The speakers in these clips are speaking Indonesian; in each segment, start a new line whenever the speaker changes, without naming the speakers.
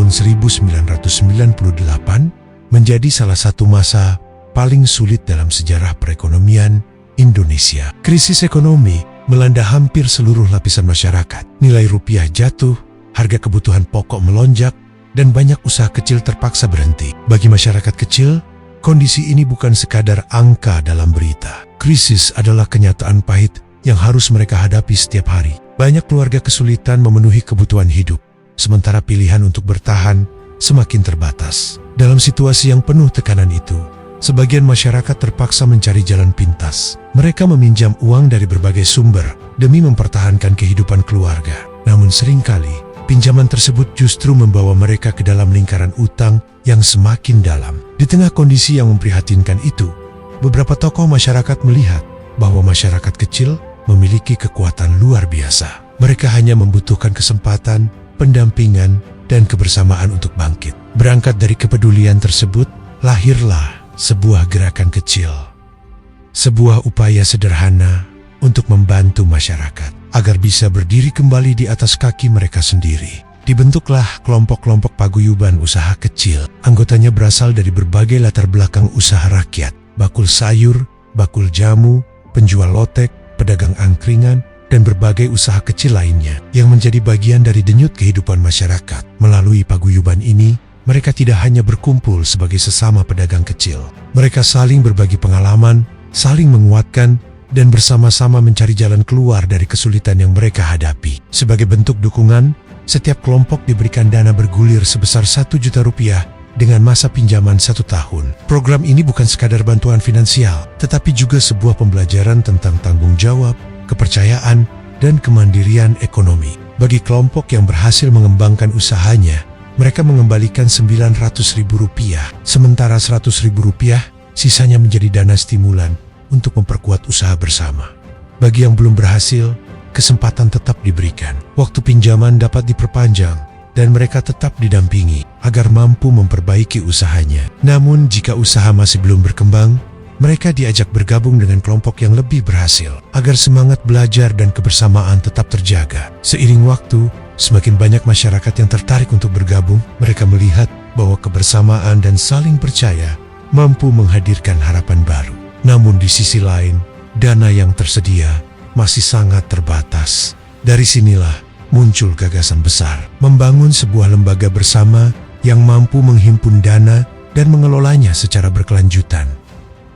tahun 1998 menjadi salah satu masa paling sulit dalam sejarah perekonomian Indonesia. Krisis ekonomi melanda hampir seluruh lapisan masyarakat. Nilai rupiah jatuh, harga kebutuhan pokok melonjak, dan banyak usaha kecil terpaksa berhenti. Bagi masyarakat kecil, kondisi ini bukan sekadar angka dalam berita. Krisis adalah kenyataan pahit yang harus mereka hadapi setiap hari. Banyak keluarga kesulitan memenuhi kebutuhan hidup, sementara pilihan untuk bertahan semakin terbatas. Dalam situasi yang penuh tekanan itu, sebagian masyarakat terpaksa mencari jalan pintas. Mereka meminjam uang dari berbagai sumber demi mempertahankan kehidupan keluarga. Namun seringkali, pinjaman tersebut justru membawa mereka ke dalam lingkaran utang yang semakin dalam. Di tengah kondisi yang memprihatinkan itu, beberapa tokoh masyarakat melihat bahwa masyarakat kecil memiliki kekuatan luar biasa. Mereka hanya membutuhkan kesempatan, pendampingan, dan kebersamaan untuk bangkit. Berangkat dari kepedulian tersebut, lahirlah sebuah gerakan kecil. Sebuah upaya sederhana untuk membantu masyarakat agar bisa berdiri kembali di atas kaki mereka sendiri. Dibentuklah kelompok-kelompok paguyuban usaha kecil. Anggotanya berasal dari berbagai latar belakang usaha rakyat. Bakul sayur, bakul jamu, penjual lotek, pedagang angkringan, dan berbagai usaha kecil lainnya yang menjadi bagian dari denyut kehidupan masyarakat. Melalui paguyuban ini, mereka tidak hanya berkumpul sebagai sesama pedagang kecil. Mereka saling berbagi pengalaman, saling menguatkan, dan bersama-sama mencari jalan keluar dari kesulitan yang mereka hadapi. Sebagai bentuk dukungan, setiap kelompok diberikan dana bergulir sebesar 1 juta rupiah dengan masa pinjaman 1 tahun. Program ini bukan sekadar bantuan finansial, tetapi juga sebuah pembelajaran tentang tanggung jawab, kepercayaan, dan kemandirian ekonomi. Bagi kelompok yang berhasil mengembangkan usahanya, mereka mengembalikan Rp900.000, sementara Rp100.000 sisanya menjadi dana stimulan untuk memperkuat usaha bersama. Bagi yang belum berhasil, kesempatan tetap diberikan. Waktu pinjaman dapat diperpanjang, dan mereka tetap didampingi agar mampu memperbaiki usahanya. Namun jika usaha masih belum berkembang, mereka diajak bergabung dengan kelompok yang lebih berhasil, agar semangat belajar dan kebersamaan tetap terjaga. Seiring waktu, semakin banyak masyarakat yang tertarik untuk bergabung. Mereka melihat bahwa kebersamaan dan saling percaya mampu menghadirkan harapan baru. Namun di sisi lain, dana yang tersedia masih sangat terbatas. Dari sinilah muncul gagasan besar, membangun sebuah lembaga bersama yang mampu menghimpun dana dan mengelolanya secara berkelanjutan.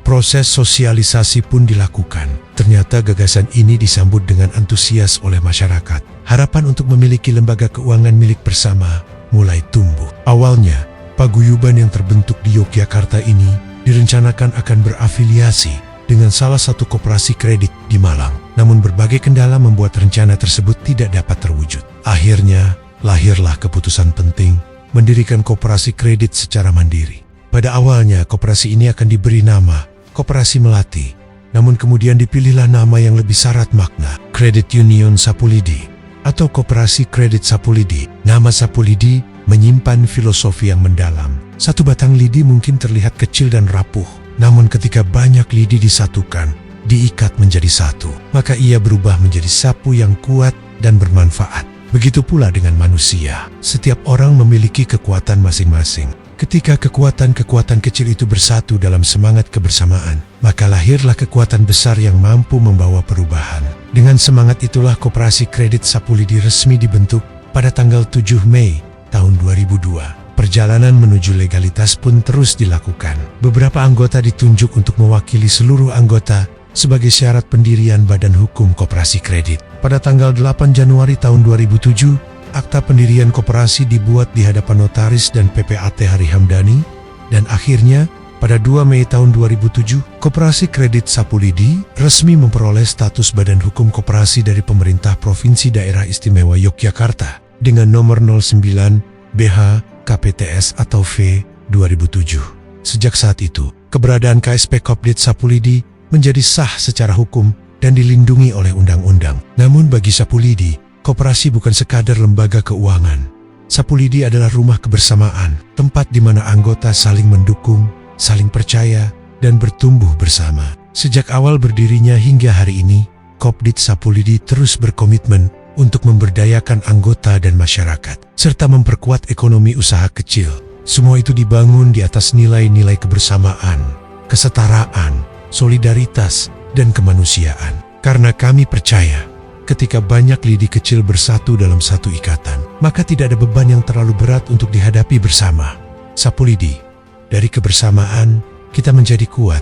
Proses sosialisasi pun dilakukan. Ternyata gagasan ini disambut dengan antusias oleh masyarakat. Harapan untuk memiliki lembaga keuangan milik bersama mulai tumbuh. Awalnya, paguyuban yang terbentuk di Yogyakarta ini direncanakan akan berafiliasi dengan salah satu koperasi kredit di Malang. Namun berbagai kendala membuat rencana tersebut tidak dapat terwujud. Akhirnya, lahirlah keputusan penting mendirikan koperasi kredit secara mandiri. Pada awalnya, koperasi ini akan diberi nama Koperasi Melati, namun kemudian dipilihlah nama yang lebih syarat makna, Credit Union Sapulidi atau Koperasi Kredit Sapulidi. Nama Sapulidi menyimpan filosofi yang mendalam. Satu batang lidi mungkin terlihat kecil dan rapuh, namun ketika banyak lidi disatukan, diikat menjadi satu, maka ia berubah menjadi sapu yang kuat dan bermanfaat. Begitu pula dengan manusia. Setiap orang memiliki kekuatan masing-masing. Ketika kekuatan-kekuatan kecil itu bersatu dalam semangat kebersamaan, maka lahirlah kekuatan besar yang mampu membawa perubahan. Dengan semangat itulah Koperasi Kredit Sapulidi resmi dibentuk pada tanggal 7 Mei tahun 2002. Perjalanan menuju legalitas pun terus dilakukan. Beberapa anggota ditunjuk untuk mewakili seluruh anggota sebagai syarat pendirian Badan Hukum Koperasi Kredit. Pada tanggal 8 Januari tahun 2007, akta pendirian koperasi dibuat di hadapan notaris dan PPAT Hari Hamdani, dan akhirnya pada 2 Mei tahun 2007, Koperasi Kredit Sapulidi resmi memperoleh status Badan Hukum Koperasi dari Pemerintah Provinsi Daerah Istimewa Yogyakarta dengan nomor 09 BH KPTS atau V 2007. Sejak saat itu, keberadaan KSP Kopdit Sapulidi menjadi sah secara hukum dan dilindungi oleh undang-undang. Namun bagi Sapulidi, koperasi bukan sekadar lembaga keuangan. Sapulidi adalah rumah kebersamaan, tempat di mana anggota saling mendukung, saling percaya, dan bertumbuh bersama. Sejak awal berdirinya hingga hari ini, Kopdit Sapulidi terus berkomitmen untuk memberdayakan anggota dan masyarakat, serta memperkuat ekonomi usaha kecil. Semua itu dibangun di atas nilai-nilai kebersamaan, kesetaraan, solidaritas, dan kemanusiaan. Karena kami percaya, ketika banyak lidi kecil bersatu dalam satu ikatan, maka tidak ada beban yang terlalu berat untuk dihadapi bersama. Sapu lidi, dari kebersamaan kita menjadi kuat.